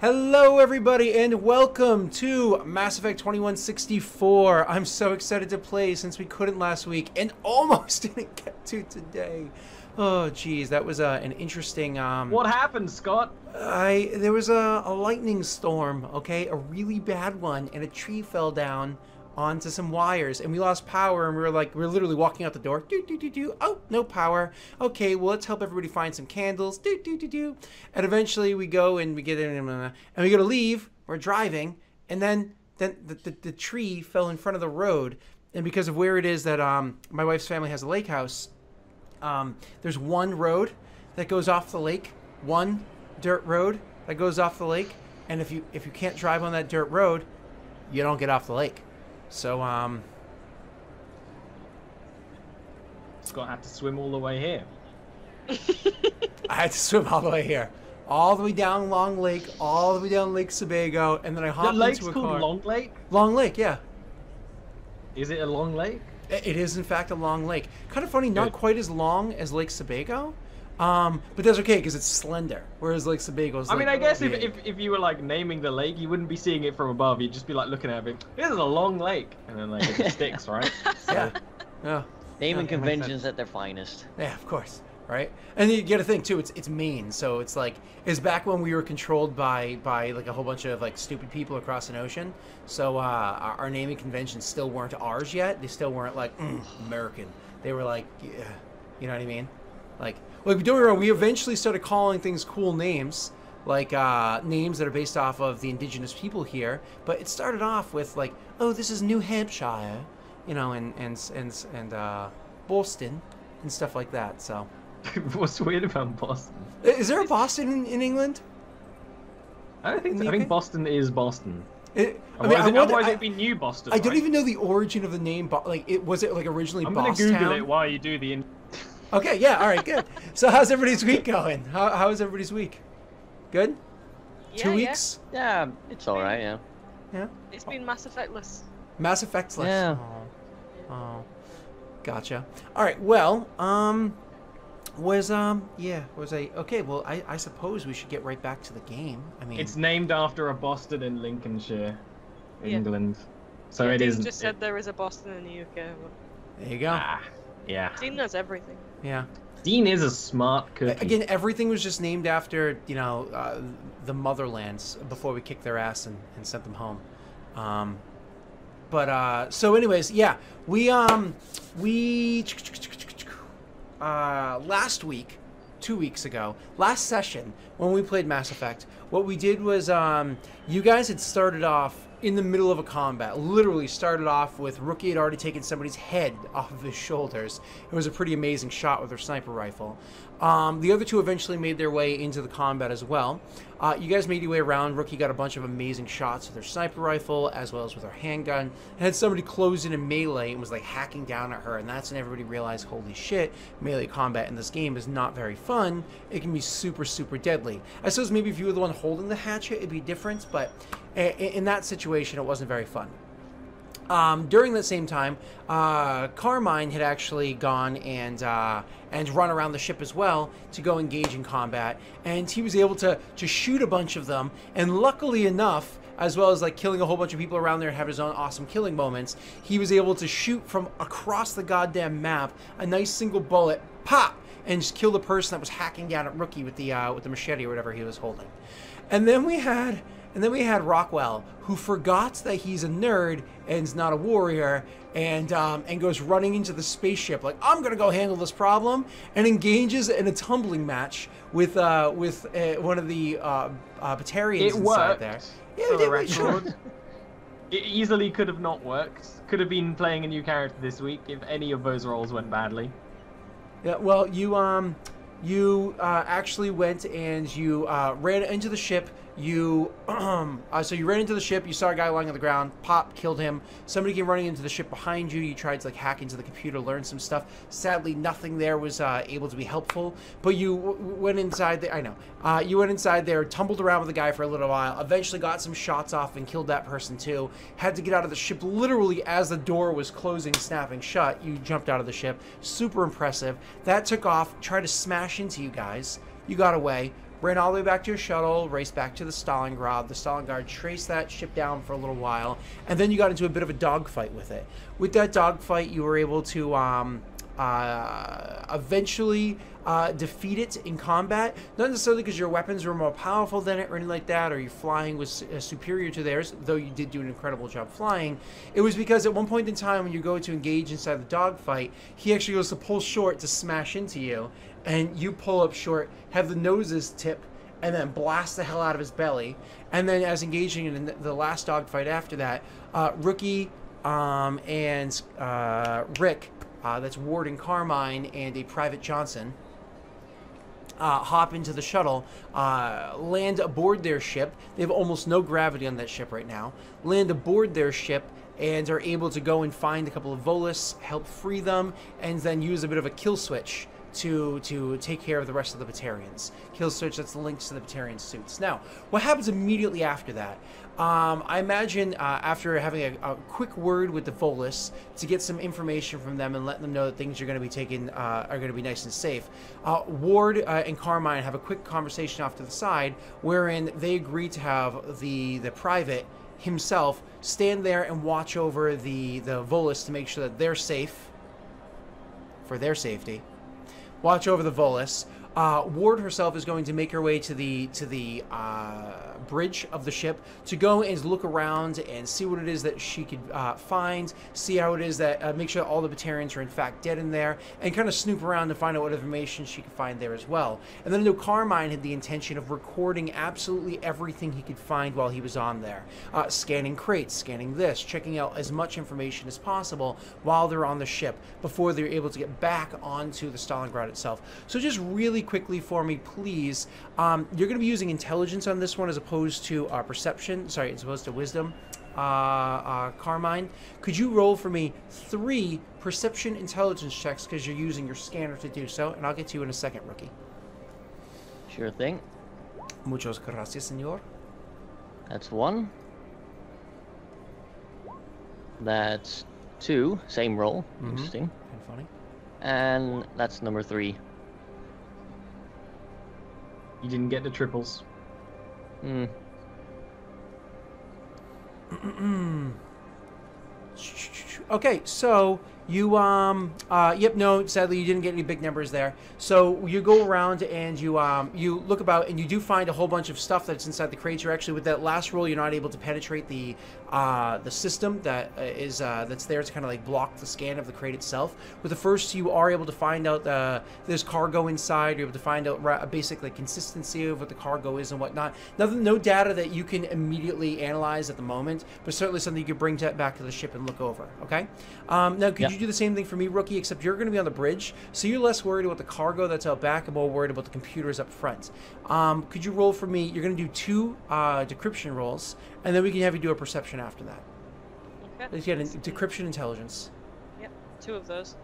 Hello everybody and welcome to Mass Effect 2164. I'm so excited to play since we couldn't last week and almost didn't get to today. Oh geez, that was an interesting What happened, Scott? there was a lightning storm, okay? A really bad one, and a tree fell down onto some wires and we lost power, and we were literally walking out the door. Oh, no power. Okay, well, let's help everybody find some candles. And eventually we go and we get in and we go to leave. We're driving, and then the tree fell in front of the road, and because of where it is that my wife's family has a lake house, there's one road that goes off the lake, one dirt road that goes off the lake, and if you can't drive on that dirt road, you don't get off the lake. So, Scott had to swim all the way here. I had to swim all the way here. All the way down Long Lake, all the way down Lake Sebago, and then I hopped into a car. The lake's called Long Lake? Long Lake, yeah. Is it a long lake? It is, in fact, a long lake. Kind of funny, not quite as long as Lake Sebago. But that's okay, because it's slender, whereas Lake Sebago's I mean, I guess if you were, like, naming the lake, you wouldn't be seeing it from above. You'd just be, like, looking at it, this is a long lake. And then, like, it sticks, right? So, yeah. Naming conventions at their finest. Yeah, of course, right? And you get to think, too, it's Maine, so it's like, it's back when we were controlled by like, a whole bunch of, like, stupid people across an ocean. So, our naming conventions still weren't ours yet. They still weren't, like, American. They were, like, yeah, you know what I mean? Like, don't get me wrong, we eventually started calling things cool names, like names that are based off of the indigenous people here. But it started off with like, oh, this is New Hampshire, you know, and Boston and stuff like that. So, what's weird about Boston? Is there a Boston in England? I don't think so. I think Boston is Boston. Otherwise it'd be New Boston. I don't even know the origin of the name. Like, was it like originally Boston? I'm gonna Google it while you do the. Okay, yeah, all right, good. So how's everybody's week going? How is everybody's week? Good? Yeah, 2 weeks? Yeah, it's all right, yeah. Yeah? It's been Mass Effectless. Mass Effectless. Yeah. Oh, gotcha. All right, well, okay, well, I suppose we should get right back to the game. I mean... It's named after a Boston in Lincolnshire, Yeah. England. So yeah, it Dean isn't... just said there is a Boston in the UK. There you go. Ah, yeah. Dean knows everything. Yeah. Dean is a smart cookie. Again, everything was just named after, you know, the motherlands before we kicked their ass and sent them home. So anyways, yeah, we last week, 2 weeks ago, last session, when we played Mass Effect, what we did was, you guys had started off in the middle of a combat. Literally started off with Rookie had already taken somebody's head off of his shoulders. It was a pretty amazing shot with her sniper rifle. The other two eventually made their way into the combat as well. You guys made your way around. Rookie got a bunch of amazing shots with her sniper rifle as well as with her handgun. And had somebody close in a melee and was like hacking down at her, and that's when everybody realized, holy shit, melee combat in this game is not very fun. It can be super, super deadly. I suppose maybe if you were the one holding the hatchet, it'd be different, but in that situation, it wasn't very fun. During that same time, Carmine had actually gone and run around the ship as well to go engage in combat, and he was able to shoot a bunch of them, and luckily enough, as well as like killing a whole bunch of people around there and have his own awesome killing moments, he was able to shoot from across the goddamn map a nice single bullet, pop, and just kill the person that was hacking down at Rookie with the machete or whatever he was holding. And then we had Rockwell, who forgot that he's a nerd and is not a warrior, and goes running into the spaceship like, I'm gonna go handle this problem, and engages in a tumbling match with one of the Batarians inside there. Yeah, for the wait, sure. It easily could have not worked. Could have been playing a new character this week if any of those roles went badly. Yeah, well, you actually went and you ran into the ship. You so you ran into the ship. You saw a guy lying on the ground. Pop, killed him. Somebody came running into the ship behind you. You tried to like hack into the computer, learn some stuff. Sadly, nothing there was able to be helpful. But you went inside there. I know. You went inside there, tumbled around with the guy for a little while. Eventually, got some shots off and killed that person too. Had to get out of the ship literally as the door was closing, snapping shut. You jumped out of the ship. Super impressive. That took off. Tried to smash into you guys. You got away, ran all the way back to your shuttle, raced back to the Stalingrad. The Stalingrad traced that ship down for a little while, and then you got into a bit of a dogfight with it. With that dogfight, you were able to eventually defeat it in combat. Not necessarily because your weapons were more powerful than it or anything like that, or your flying was superior to theirs, though you did do an incredible job flying. It was because at one point in time when you go to engage inside the dogfight, he actually goes to pull short to smash into you, and you pull up short, have the noses tip, and then blast the hell out of his belly. And then as engaging in the last dogfight after that, Rookie and Rick, that's Ward and Carmine, and a Private Johnson, hop into the shuttle, land aboard their ship. They have almost no gravity on that ship right now. Land aboard their ship and are able to go and find a couple of Volus, help free them, and then use a bit of a kill switch to take care of the rest of the Batarians. Kill switch, that's the links to the Batarian suits. Now, what happens immediately after that? I imagine after having a quick word with the Volus to get some information from them and letting them know that things are going to be taken, are going to be nice and safe, Ward and Carmine have a quick conversation off to the side wherein they agree to have the Private himself stand there and watch over the Volus to make sure that they're safe, for their safety. Watch over the Volus. Ward herself is going to make her way to the bridge of the ship to go and look around and see what it is that she could find, see how it is that, make sure all the Batarians are in fact dead in there, and kind of snoop around to find out what information she could find there as well. And then I know Carmine had the intention of recording absolutely everything he could find while he was on there. Scanning crates, scanning this, checking out as much information as possible while they're on the ship before they're able to get back onto the Stalingrad itself. So just really quickly for me, please, you're going to be using intelligence on this one as opposed to perception, sorry, as opposed to wisdom. Carmine, could you roll for me 3 perception intelligence checks because you're using your scanner to do so, and I'll get to you in a second, Rookie. Sure thing. Muchas gracias, senor. That's 1. That's 2. Same roll. Interesting. Kind of funny. And that's number 3. You didn't get the triples. Okay, so you yep, no, sadly you didn't get any big numbers there. So you go around and you look about and you do find a whole bunch of stuff that's inside the crates. You're actually, with that last roll, you're not able to penetrate the system that is that's there to kind of like block the scan of the crate itself. With the first, you are able to find out there's cargo inside. You're able to find out basic like consistency of what the cargo is and whatnot. No data that you can immediately analyze at the moment, but certainly something you could bring back to the ship and look over. Okay. Now, could you do the same thing for me, Rookie? Except you're going to be on the bridge, so you're less worried about the cargo that's out back and more worried about the computers up front. Could you roll for me? You're going to do 2 decryption rolls, and then we can have you do a perception after that. Okay. Let's get a decryption intelligence. Yep, 2 of those.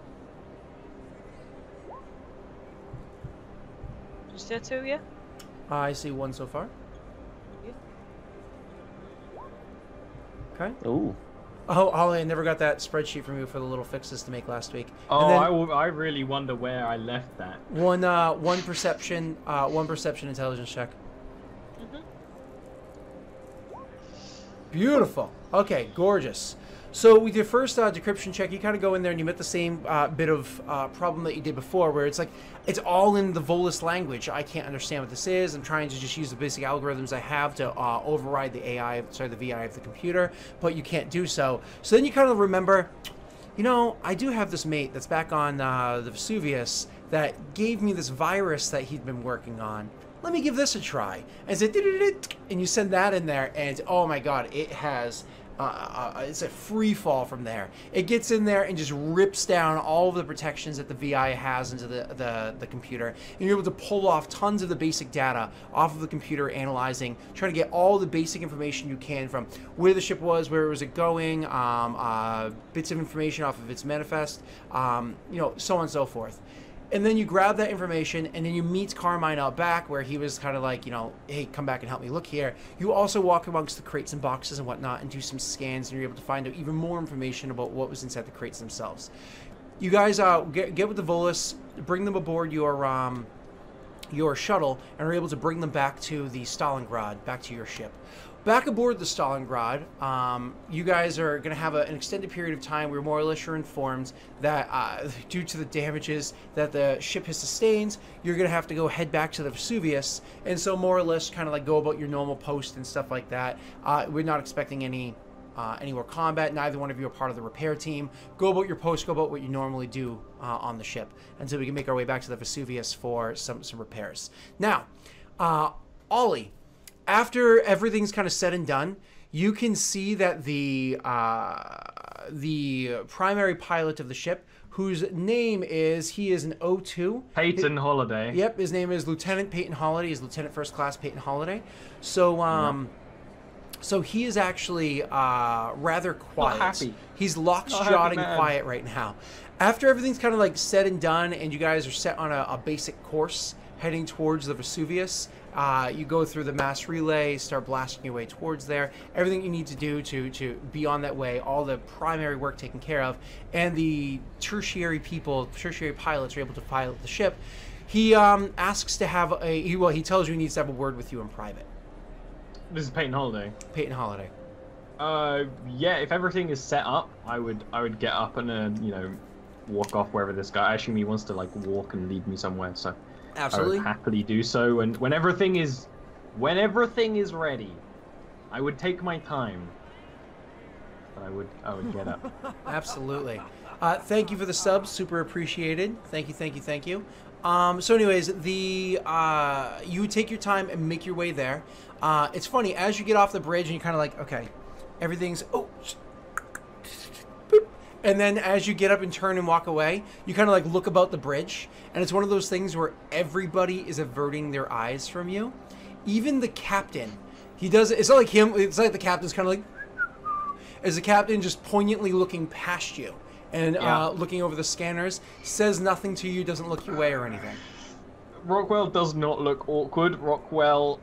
Did you say 2, yeah? I see 1 so far. Yeah. Okay. Ooh. Oh, Holly, I never got that spreadsheet from you for the little fixes to make last week. Oh, and then I really wonder where I left that. one perception intelligence check. Beautiful. Okay, gorgeous. So with your first decryption check, you kind of go in there and you met the same bit of problem that you did before, where it's like, it's all in the Volus language. I can't understand what this is. I'm trying to just use the basic algorithms I have to override the the VI of the computer, but you can't do so. So then you kind of remember, you know, I do have this mate that's back on the Vesuvius that gave me this virus that he'd been working on. Let me give this a try. And you send that in there, and oh my god, it has... it's a free fall from there. It gets in there and just rips down all of the protections that the VI has into the computer. And you're able to pull off tons of the basic data off of the computer, analyzing, trying to get all the basic information you can from where the ship was, where was it going, bits of information off of its manifest, you know, so on and so forth. And then you grab that information, and then you meet Carmine out back, where he was kind of like, you know, hey, come back and help me look here. You also walk amongst the crates and boxes and whatnot and do some scans, and you're able to find out even more information about what was inside the crates themselves. You guys get with the Volus, bring them aboard your your shuttle and are able to bring them back to the Stalingrad, back to your ship. Back aboard the Stalingrad, you guys are going to have an extended period of time where more or less you're informed that due to the damages that the ship has sustained, you're going to have to go head back to the Vesuvius, and so more or less kind of like go about your normal post and stuff like that. We're not expecting any more combat. Neither one of you are part of the repair team. Go about your post, go about what you normally do on the ship until we can make our way back to the Vesuvius for some repairs. Now, Ollie, after everything's kind of said and done, you can see that the primary pilot of the ship, whose name is, he is an O2. Peyton Holiday. Yep, his name is Lieutenant Peyton Holiday. He's Lieutenant First Class Peyton Holiday. So, so he is actually rather quiet. Not happy. He's lockjawed and quiet right now. After everything's kind of like said and done, and you guys are set on a basic course heading towards the Vesuvius, you go through the mass relay, start blasting your way towards there. Everything you need to do to be on that way, all the primary work taken care of, and the tertiary pilots are able to pilot the ship. He asks to have he tells you he needs to have a word with you in private. This is Peyton Holiday. Peyton Holiday. Yeah, if everything is set up, I would get up and you know, walk off wherever this guy. I assume he wants to like walk and lead me somewhere, so absolutely, I would happily do so. And when everything is ready, I would take my time. But I would get up. Absolutely. Thank you for the subs, super appreciated. Thank you. So anyways, you would take your time and make your way there. It's funny, as you get off the bridge and you're kind of like, okay, everything's, boop. And then as you get up and turn and walk away, you kind of like look about the bridge, and it's one of those things where everybody is averting their eyes from you. Even the captain, it's not like him, it's like the captain's kind of like, as the captain just poignantly looking past you and looking over the scanners, says nothing to you, doesn't look your way or anything. Rockwell does not look awkward. Rockwell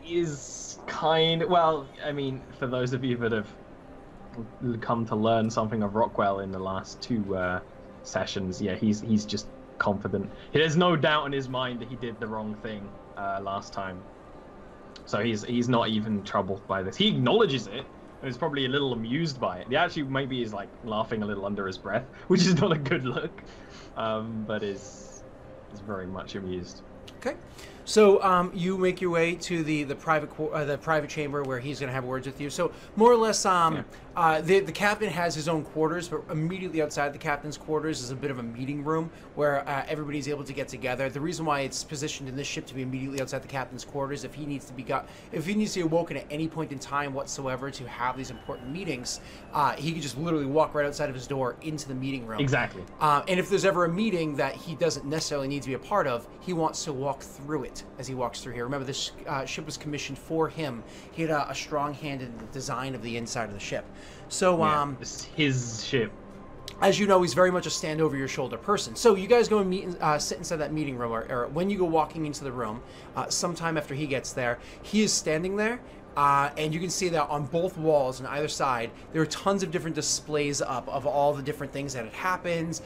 is well, I mean, for those of you that have come to learn something of Rockwell in the last two sessions, yeah, he's just confident. There's no doubt in his mind that he did the wrong thing last time, so he's not even troubled by this. He acknowledges it and is probably a little amused by it. He actually maybe is like laughing a little under his breath, which is not a good look, but is very much amused. Okay, so you make your way to the private chamber where he's going to have words with you. So more or less, the captain has his own quarters, but immediately outside the captain's quarters is a bit of a meeting room where everybody's able to get together. The reason why it's positioned in this ship to be immediately outside the captain's quarters, if he needs to be awoken at any point in time whatsoever to have these important meetings, he could just literally walk right outside of his door into the meeting room. Exactly. And if there's ever a meeting that he doesn't necessarily need to be a part of, he wants to walk through it as he walks through here. Remember, this ship was commissioned for him. He had a strong hand in the design of the inside of the ship. So, it's his ship. As you know, he's very much a stand-over-your-shoulder person. So you guys go and meet, sit inside that meeting room, or when you go walking into the room, sometime after he gets there, he is standing there, and you can see that on both walls on either side, there are tons of different displays up of all the different things that had happened,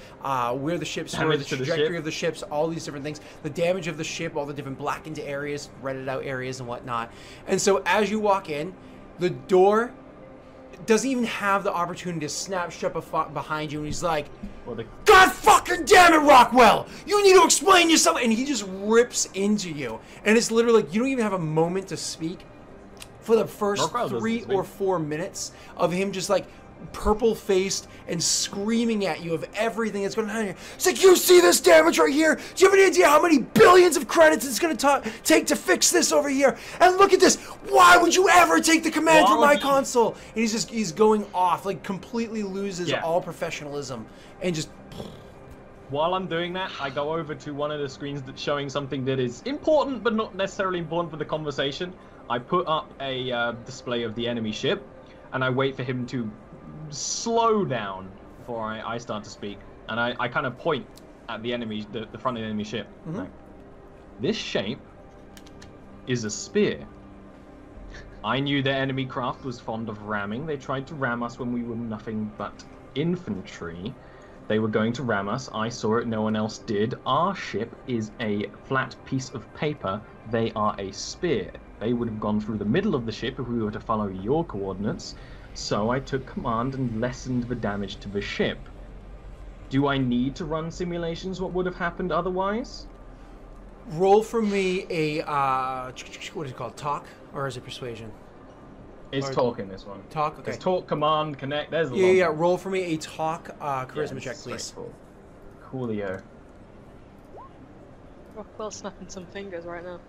where the ships were, the trajectory of the ships, all these different things, the damage of the ship, all the different blackened areas, redded out areas and whatnot. And so as you walk in, the door doesn't even have the opportunity to snap shut behind you, and he's like, God fucking damn it, Rockwell! You need to explain yourself! And he just rips into you. And it's literally like, you don't even have a moment to speak for the first 3 or 4 minutes of him just like purple-faced and screaming at you of everything that's going on here. It's like, you see this damage right here? Do you have any idea how many billions of credits it's going to take to fix this over here? And look at this. Why would you ever take the command from my console? And he's going off, like completely loses all professionalism and just... While I'm doing that, I go over to one of the screens that's showing something that is important but not necessarily important for the conversation. I put up a display of the enemy ship, and I wait for him to slow down before I start to speak, and I kind of point at the enemy, the front of the enemy ship. Mm-hmm. Like, this shape is a spear. I knew their enemy craft was fond of ramming. They tried to ram us when we were nothing but infantry. They were going to ram us. I saw it. No one else did. Our ship is a flat piece of paper. They are a spear. They would have gone through the middle of the ship if we were to follow your coordinates. So I took command and lessened the damage to the ship. Do I need to run simulations what would have happened otherwise? Roll for me a, what is it called, talk? Or is it persuasion? It's Or- talk in this one. Talk? Okay. It's talk, command, connect. There's a Yeah, lot. roll for me a talk charisma check, please. Straightforward. Coolio. Rockwell's snapping some fingers right now.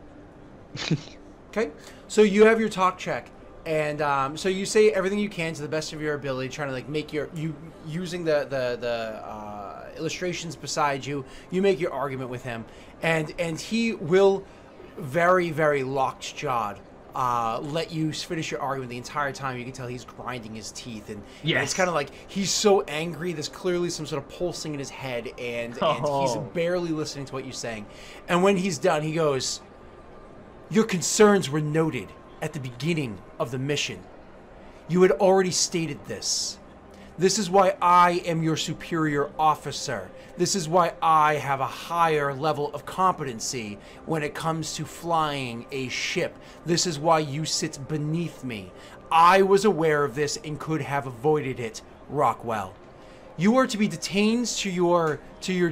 Okay, so you have your talk check, and so you say everything you can to the best of your ability, trying to like make using the illustrations beside you. You make your argument with him, and he will very, very locked jawed let you finish your argument the entire time. You can tell he's grinding his teeth, and it's kind of like he's so angry. There's clearly some sort of pulsing in his head, and he's barely listening to what you're saying. And when he's done, he goes, "Your concerns were noted at the beginning of the mission. You had already stated this. This is why I am your superior officer. This is why I have a higher level of competency when it comes to flying a ship. This is why you sit beneath me. I was aware of this and could have avoided it, Rockwell. You are to be detained to your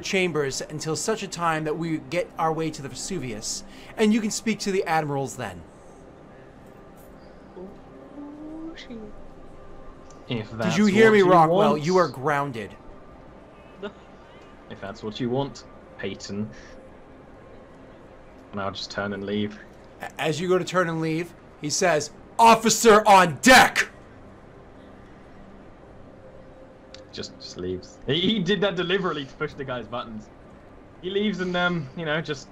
chambers until such a time that we get our way to the Vesuvius, and you can speak to the admirals then." Oh, she... If that's Did you hear what me, Rockwell? want. You are grounded. If that's what you want, Peyton. And I'll just turn and leave. As you go to turn and leave, he says, "Officer on deck!" Just leaves. He did that deliberately to push the guy's buttons. He leaves and just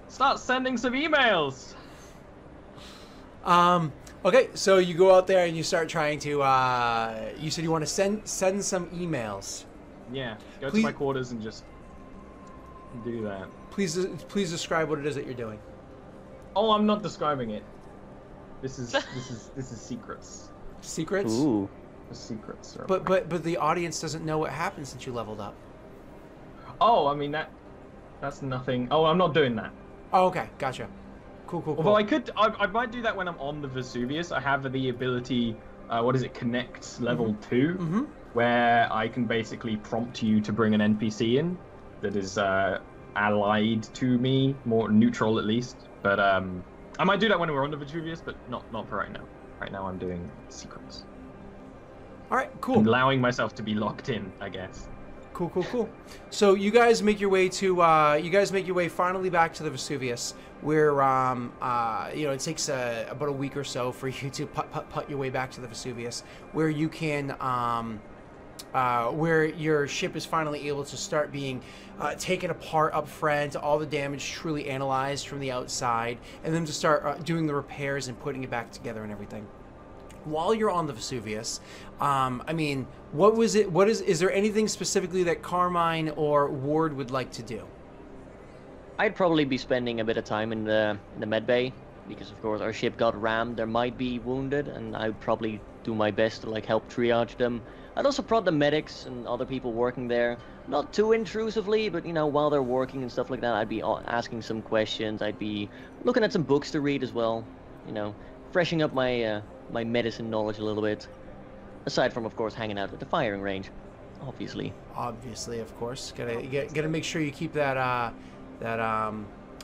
starts sending some emails. Okay, so you go out there and you start trying to, you said you want to send some emails. Yeah, go Please- to my quarters and just do that. Please describe what it is that you're doing. Oh, I'm not describing it. This is secrets. Secrets? Ooh. The secrets. Are But the audience doesn't know what happened since you leveled up. Oh, I mean that's nothing. Oh, I'm not doing that. Oh, okay, gotcha. Cool. Although I might do that when I'm on the Vesuvius. I have the ability, Connect level 2, where I can basically prompt you to bring an NPC in that is allied to me, more neutral at least. But I might do that when we're on the Vesuvius, but not for right now. Right now I'm doing secrets. All right, cool. Allowing myself to be locked in, I guess. Cool. So you guys make your way finally back to the Vesuvius, where it takes about a week or so for you to putt your way back to the Vesuvius, where you can where your ship is finally able to start being taken apart up front, all the damage truly analyzed from the outside, and then to start doing the repairs and putting it back together and everything. While you're on the Vesuvius, is there anything specifically that Carmine or Ward would like to do? I'd probably be spending a bit of time in the med bay, because of course our ship got rammed. There might be wounded, and I'd probably do my best to help triage them. I'd also prod the medics and other people working there, not too intrusively, but while they're working and stuff like that, I'd be asking some questions. I'd be looking at some books to read as well, freshening up my my medicine knowledge a little bit. Aside from, of course, hanging out at the firing range, obviously. Obviously, of course. Gotta make sure you keep that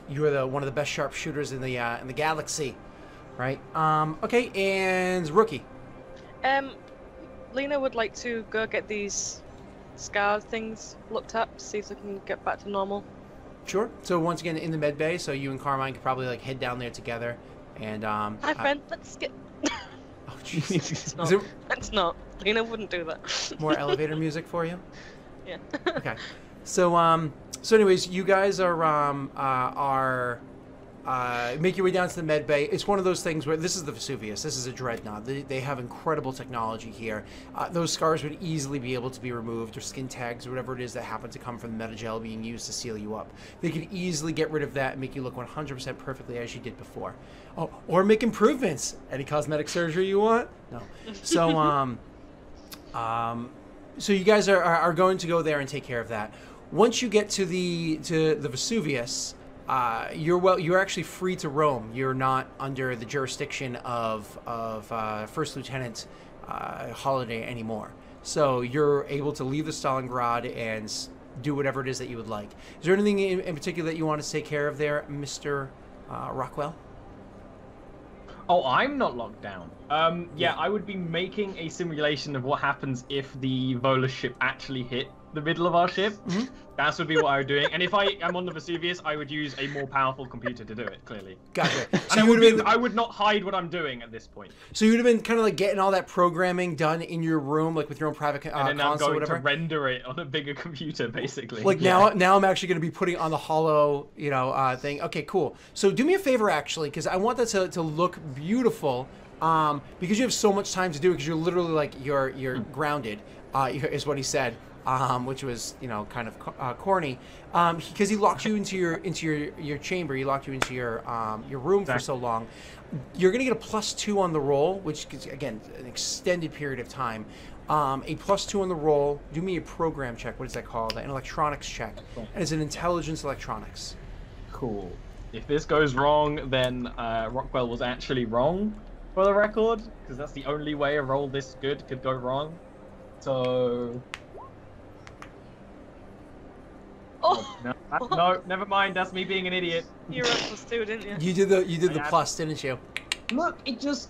you're one of the best sharpshooters in the galaxy, right? Okay, and Rookie. Lena would like to go get these scar things looked up, see if they can get back to normal. Sure. So once again, in the med bay, so you and Carmine could probably head down there together, and Hi, friend. Let's get. Oh, jeez. It's not. Is there It's not. Lena wouldn't do that. more elevator music for you? Yeah. Okay. So anyways, you guys are make your way down to the med bay. It's one of those things where this is the Vesuvius. This is a dreadnought. They have incredible technology here. Those scars would easily be able to be removed, or skin tags, or whatever it is that happen to come from the metagel being used to seal you up. They could easily get rid of that and make you look 100% perfectly as you did before. Oh, or make improvements. Any cosmetic surgery you want? No. So So you guys are going to go there and take care of that. Once you get to the Vesuvius, you're actually free to roam. You're not under the jurisdiction of First Lieutenant Holiday anymore. So you're able to leave the Stalingrad and do whatever it is that you would like. Is there anything in particular that you want to take care of there, Mr. Rockwell? Oh, I'm not locked down. Yeah, I would be making a simulation of what happens if the Vola ship actually hit the middle of our ship. Mm-hmm. That would be what I would be doing. And if I am on the Vesuvius, I would use a more powerful computer to do it, clearly. Gotcha. So I would not hide what I'm doing at this point. So you would have been kind of like getting all that programming done in your room, like with your own private and then I'm console or going whatever. to render it on a bigger computer, basically. Like now I'm actually going to be putting on the hollow, thing. Okay, cool. So do me a favor, actually, because I want that to look beautiful. Because you have so much time to do it, because you're literally like you're grounded, is what he said. Which was kind of corny, because he locked you into your chamber. He locked you into your room for so long. You're gonna get a +2 on the roll, which is, again, an extended period of time. A +2 on the roll. Do me a program check. What is that called? An electronics check, and it's an intelligence electronics. Cool. If this goes wrong, then Rockwell was actually wrong, for the record, because that's the only way a roll this good could go wrong. So. Oh no, never mind. That's me being an idiot. You rolled +2, didn't you? You did the plus, didn't you? Look, it just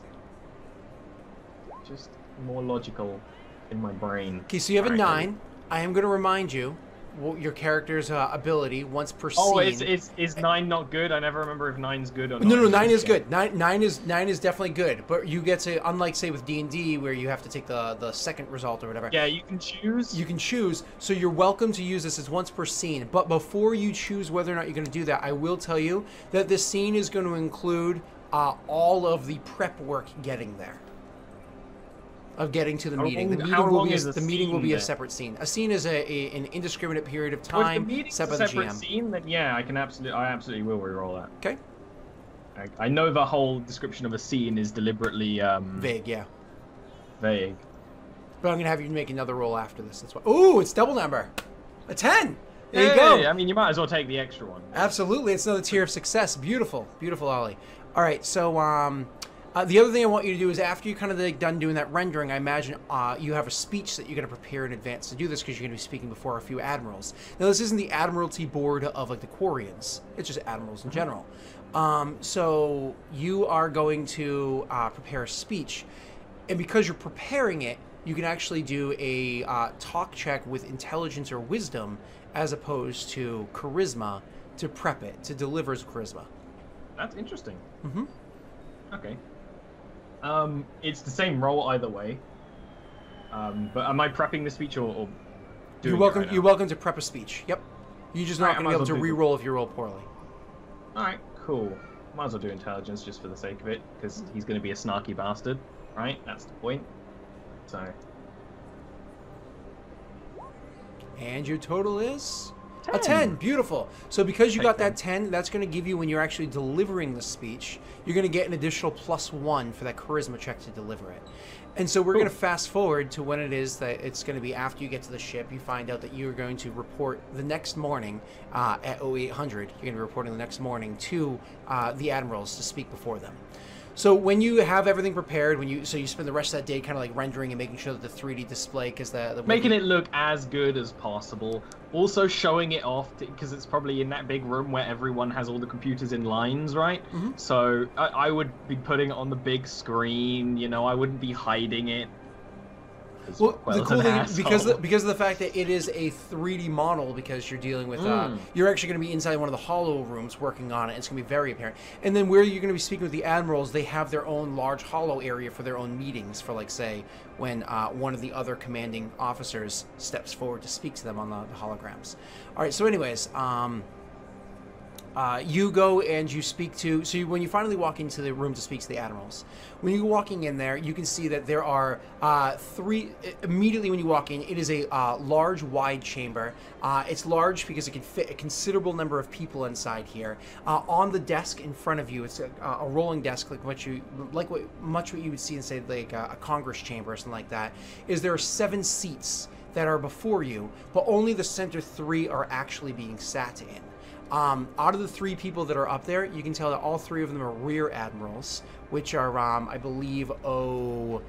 more logical in my brain. Okay, so you have a 9. I am going to remind you your character's ability once per scene. Oh, is 9 not good? I never remember if 9's good or not. No, 9 is good. 9 is definitely good. But you get to, unlike say with D&D where you have to take the second result or whatever. Yeah, you can choose. You can choose. So you're welcome to use this as once per scene. But before you choose whether or not you're going to do that, I will tell you that this scene is going to include all of the prep work getting there. Of getting to the meeting. The meeting will be a separate scene. A scene is an indiscriminate period of time set by the GM. Separate scene, then yeah, I absolutely will reroll that. Okay. I know the whole description of a scene is deliberately vague, yeah. Vague. But I'm gonna have you make another roll after this. That's why. Ooh, it's double number. A 10. There you go. I mean, you might as well take the extra one. Absolutely, it's another tier of success. Beautiful, beautiful, Ollie. All right, so the other thing I want you to do is after you're kind of done doing that rendering, I imagine you have a speech that you're going to prepare in advance to do this because you're going to be speaking before a few admirals. Now, this isn't the Admiralty board of like the Quarians. It's just admirals in general. So you are going to prepare a speech. And because you're preparing it, you can actually do a talk check with intelligence or wisdom as opposed to charisma to prep it, to deliver as charisma. That's interesting. Mm-hmm. Okay. It's the same roll either way. But am I prepping the speech or doing you're welcome? You're welcome to prep a speech. Yep. You're just not going to be able to re-roll if you roll poorly. All right. Cool. Might as well do intelligence just for the sake of it, because he's going to be a snarky bastard, right? That's the point. So. And your total is 10. A 10. Beautiful. So because you got that 10, that's going to give you, when you're actually delivering the speech, you're going to get an additional +1 for that charisma check to deliver it. And so we're going to fast forward to when it is that it's going to be after you get to the ship. You find out that you're going to report the next morning at 0800. You're going to be reporting the next morning to the admirals to speak before them. So when you have everything prepared, you spend the rest of that day kind of like rendering and making sure that the 3D display, because the making it look as good as possible. Also showing it off, because it's probably in that big room where everyone has all the computers in lines, right? Mm-hmm. So I would be putting it on the big screen. I wouldn't be hiding it. Well, the cool thing, because of the fact that it is a 3D model, because you're dealing with, you're actually going to be inside one of the hollow rooms working on it. It's going to be very apparent. And then where you're going to be speaking with the admirals, they have their own large hollow area for their own meetings, for like, say, when one of the other commanding officers steps forward to speak to them on the holograms. All right, so anyways, you go and you speak to, when you finally walk into the room to speak to the admirals, when you're walking in there, you can see that there are immediately when you walk in, it is a large, wide chamber. It's large because it can fit a considerable number of people inside here. On the desk in front of you, it's a rolling desk, like what you would see in, say, like a Congress chamber or something like that, is there are 7 seats that are before you, but only the center 3 are actually being sat in. Out of the 3 people that are up there, you can tell that all 3 of them are rear admirals, which are, I believe, 8s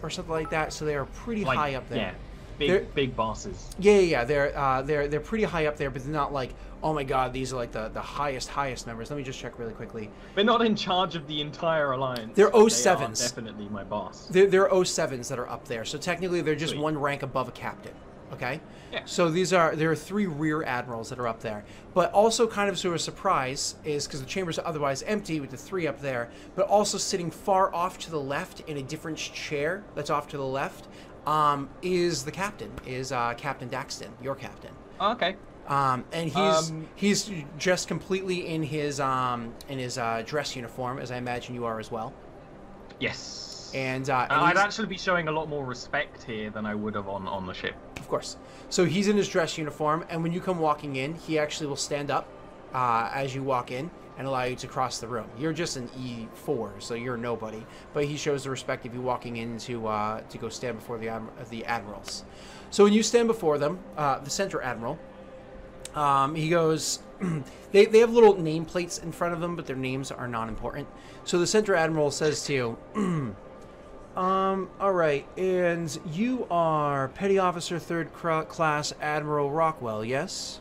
or something like that. So they are pretty high up there. Yeah, big bosses. Yeah. They're pretty high up there, but they're not like, oh my god, these are like the highest members. Let me just check really quickly. They're not in charge of the entire alliance. They're O7s. They are definitely my boss. They're O7s that are up there. So technically, they're just Sweet. one rank above a captain. Okay. Yeah. So there are 3 rear admirals that are up there, but also kind of sort of a surprise is because the chambers are otherwise empty with the 3 up there, but also sitting far off to the left in a different chair that's off to the left, is the captain, is Captain Daxton, your captain. Oh, okay. And he's dressed completely in his dress uniform, as I imagine you are as well. Yes. And I'd actually be showing a lot more respect here than I would have on the ship. Of course. So he's in his dress uniform, and when you come walking in, he actually will stand up as you walk in and allow you to cross the room. You're just an E4, so you're nobody. But he shows the respect of you walking in to go stand before the admirals. So when you stand before them, the Center Admiral, he goes... they have little nameplates in front of them, but their names are not important. So the Center Admiral says to you... all right, and you are Petty Officer 3rd Class Admiral Rockwell, yes?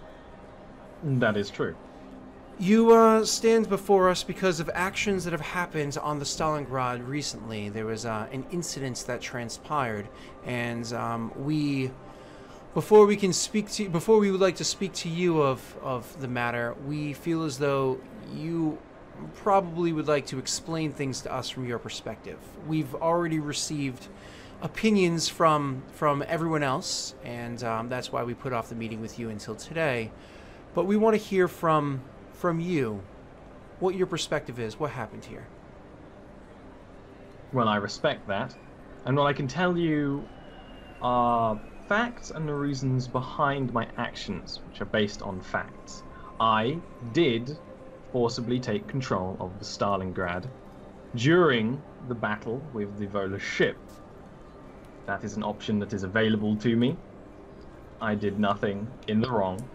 That is true. You stand before us because of actions that have happened on the Stalingrad recently. There was an incident that transpired, and before we would like to speak to you of the matter, we feel as though you probably would like to explain things to us from your perspective. We've already received opinions from everyone else, and that's why we put off the meeting with you until today. But we want to hear from you what your perspective is, what happened here. Well, I respect that, and what I can tell you are facts and the reasons behind my actions, which are based on facts. I did forcibly take control of the Stalingrad during the battle with the Vola ship. That is an option that is available to me. I did nothing in the wrong.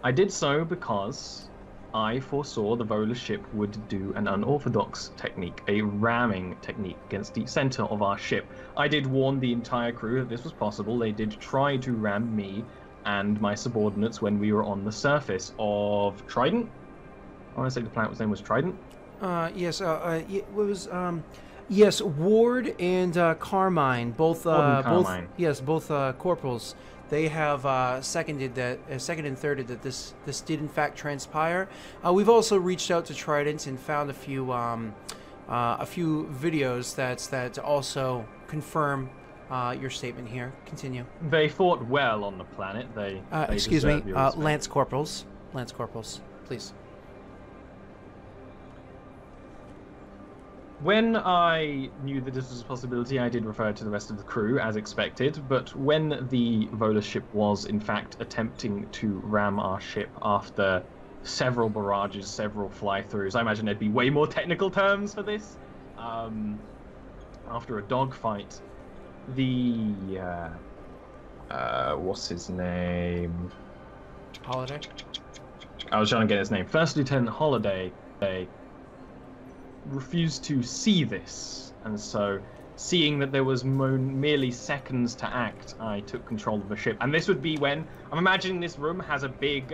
I did so because I foresaw the Vola ship would do an unorthodox technique, a ramming technique against the center of our ship. I did warn the entire crew that this was possible. They did try to ram me and my subordinates when we were on the surface of Trident. I want to say the planet's name was Trident. Yes. It was yes, Ward and Carmine, both corporals. They have seconded and thirded that this did in fact transpire. We've also reached out to Trident and found a few videos that also confirm your statement here. Continue. They fought well on the planet. They excuse me, deserve your respect. Lance corporals, please. When I knew that this was a possibility, I did refer to the rest of the crew, as expected, but when the Vola ship was, in fact, attempting to ram our ship after several barrages, several fly-throughs, I imagine there'd be way more technical terms for this, after a dogfight, the, what's his name? Holiday? I was trying to get his name. First Lieutenant Holiday, refused to see this, and so seeing that there was merely seconds to act, I took control of the ship. And this would be when I'm imagining this room has a big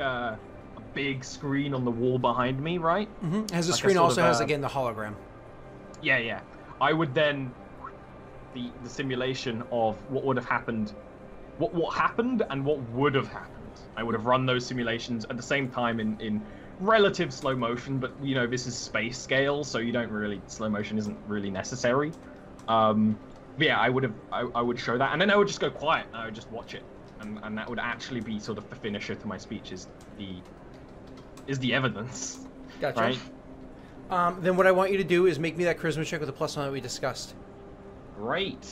screen on the wall behind me, right? Mm-hmm. As the screen also has again the hologram. Yeah. I would then the simulation of what would have happened, what happened and what would have happened. I would have run those simulations at the same time in relative slow motion, but you know, this is space scale, so you don't really, slow motion isn't really necessary. Yeah, I would show that, and then I would just go quiet and I would just watch it, and that would actually be sort of the finisher to my speech, is the evidence. Gotcha. Right? Then what I want you to do is make me that charisma check with the +1 that we discussed. Great.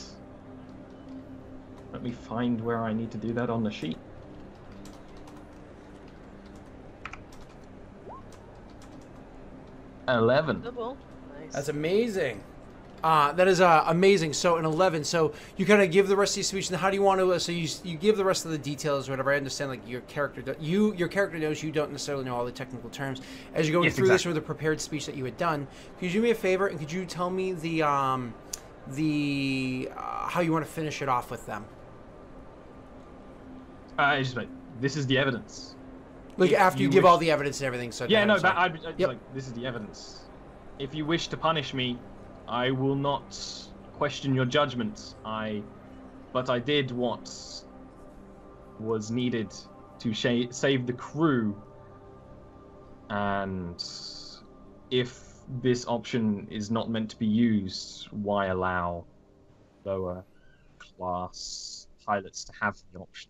Let me find where I need to do that on the sheet. 11. Double. Nice. That's amazing. That is amazing. So an 11. So you kind of give the rest of the speech, and how do you want to? So you give the rest of the details, or whatever. I understand, like your character, your character knows you don't necessarily know all the technical terms. As you're going through this with a prepared speech that you had done, could you do me a favor and could you tell me the how you want to finish it off with them? Just like, this is the evidence. Like If after you give all the evidence and everything. So yeah, no, so. I'd like, this is the evidence. If you wish to punish me, I will not question your judgment. But I did what was needed to save the crew. And if this option is not meant to be used, why allow lower class pilots to have the option?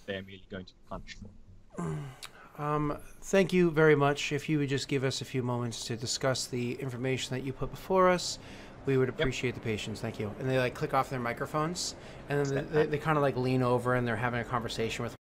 They're merely going to be punished for. Thank you very much. If you would just give us a few moments to discuss the information that you put before us, we would appreciate the patience. Thank you. And they like click off their microphones, and then they kind of like lean over and they're having a conversation with